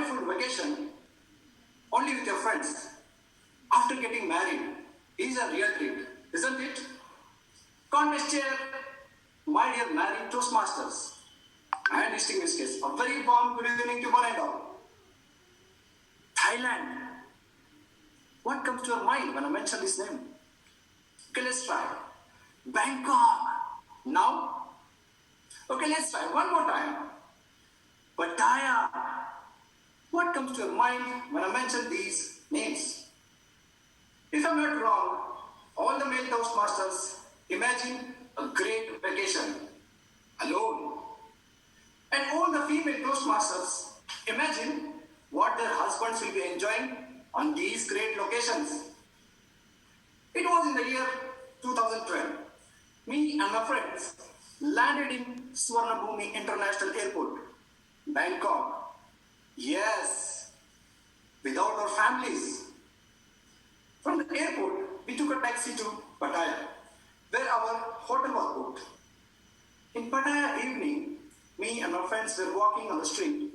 joyful vacation only with your friends after getting married is a real treat, isn't it? Contest chair, my dear married Toastmasters and distinguished guests, a very warm good evening to one and all. Thailand. What comes to your mind when I mention this name? Okay, let's try. Bangkok. Now? Okay, let's try one more time. Pattaya. What comes to your mind when I mention these names? If I'm not wrong, all the male Toastmasters imagine a great vacation alone. And all the female Toastmasters imagine what their husbands will be enjoying on these great locations. It was in the year 2012. Me and my friends landed in Suvarnabhumi International Airport, Bangkok. Yes, without our families. From the airport, we took a taxi to Pattaya, where our hotel was booked. In Pattaya evening, me and my friends were walking on the street,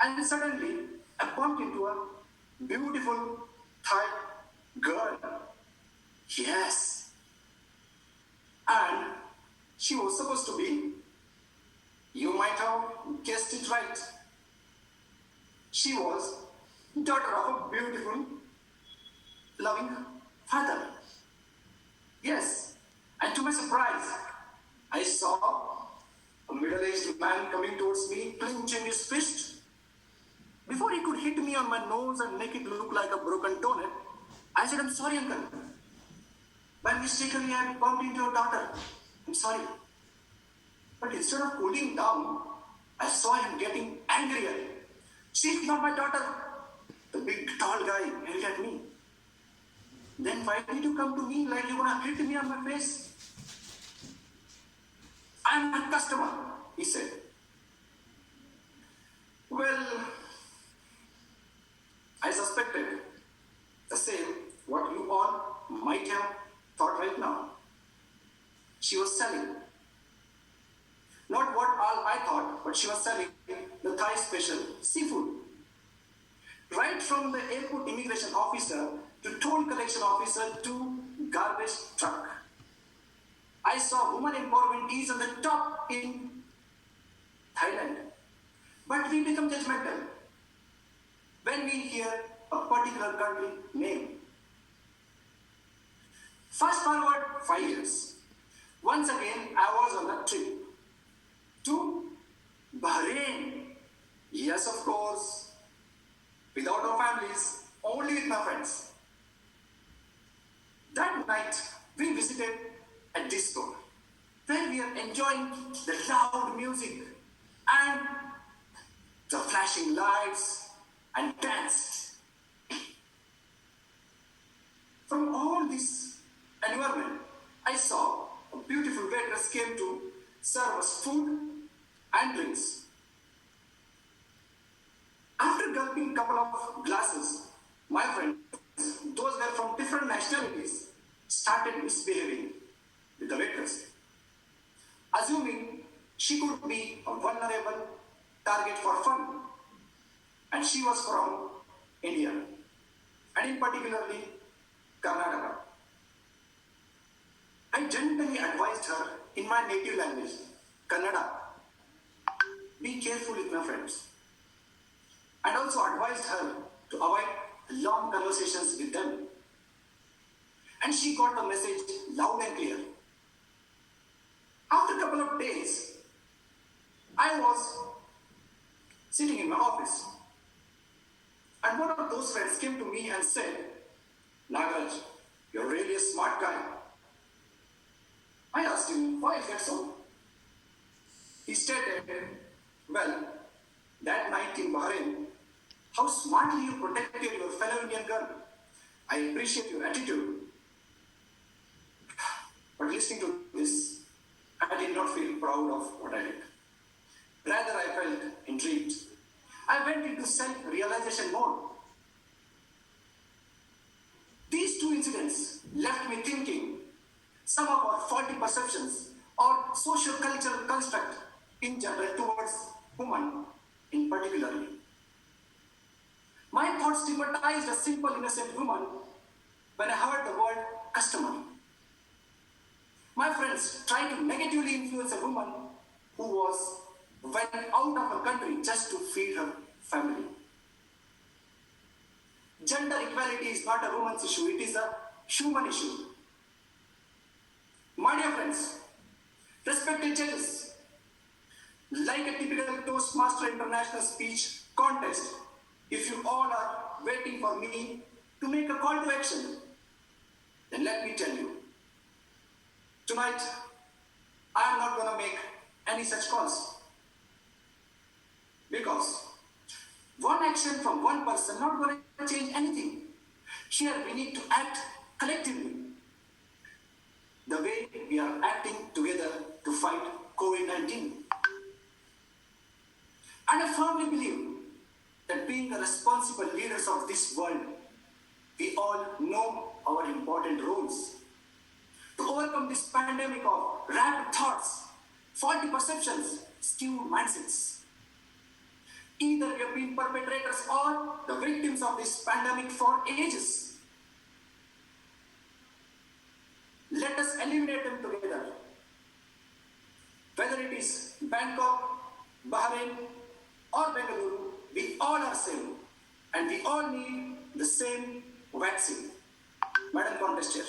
and suddenly I bumped into a beautiful Thai girl. Yes. And she was supposed to be, you might have guessed it right, she was daughter of a beautiful, loving father. Yes. And to my surprise, I saw a middle-aged man coming towards me, clenching his fist. Before he could hit me on my nose and make it look like a broken toenail, I said, I'm sorry, uncle. By mistakenly, I bumped into your daughter. I'm sorry. But instead of cooling down, I saw him getting angrier. She's not my daughter. The big, tall guy yelled at me. Then why did you come to me like you're gonna hit me on my face? I'm a customer, he said. Well, I suspected the same what you all might have thought right now. She was selling. Not what all I thought, but she was selling the Thai special seafood. Right from the airport immigration officer to toll collection officer to garbage truck. I saw women empowerment is on the top in Thailand. But we become judgmental when we hear a particular country name. Fast forward 5 years. Once again, I was on a trip to Bahrain. Yes, of course. Without our families, only with my friends. That night, we visited a disco where we are enjoying the loud music and the flashing lights and dance. From all this environment, I saw a beautiful waitress came to serve us food and drinks. After gulping a couple of glasses, my friends, those were from different nationalities, started misbehaving with the waitress, assuming she could be a vulnerable target for fun. And she was from India, and in particularly Karnataka. I gently advised her in my native language, Kannada, be careful with my friends. And also advised her to avoid long conversations with them. And she got the message loud and clear. After a couple of days, I was sitting in my office. And one of those friends came to me and said, Nagaraj, you're really a smart guy. I asked him, why is that so? He stated, well, that night in Bahrain, how smartly you protected your fellow Indian girl. I appreciate your attitude. But listening to this, I did not feel proud of what I did. Rather, I felt intrigued. I went into self-realization mode. These two incidents left me thinking some of our faulty perceptions or social cultural construct in general towards women in particularly. My thoughts stigmatized a simple, innocent woman when I heard the word customary. My friends tried to negatively influence a woman who went out of her country just to feed her family. Gender equality is not a woman's issue, it is a human issue. My dear friends, respected judges, like a typical Toastmaster International speech contest, if you all are waiting for me to make a call to action, then let me tell you, tonight I am not going to make any such calls. Because one action from one person not going to change anything. Here we need to act collectively. The way we are acting together to fight COVID-19. And I firmly believe that being the responsible leaders of this world, we all know our important roles. To overcome this pandemic of rapid thoughts, faulty perceptions, skewed mindsets. Either we have been perpetrators or the victims of this pandemic for ages. Let us eliminate them together. Whether it is Bangkok, Bahrain, or Bengaluru, we all are same. And we all need the same vaccine. Madam Contester.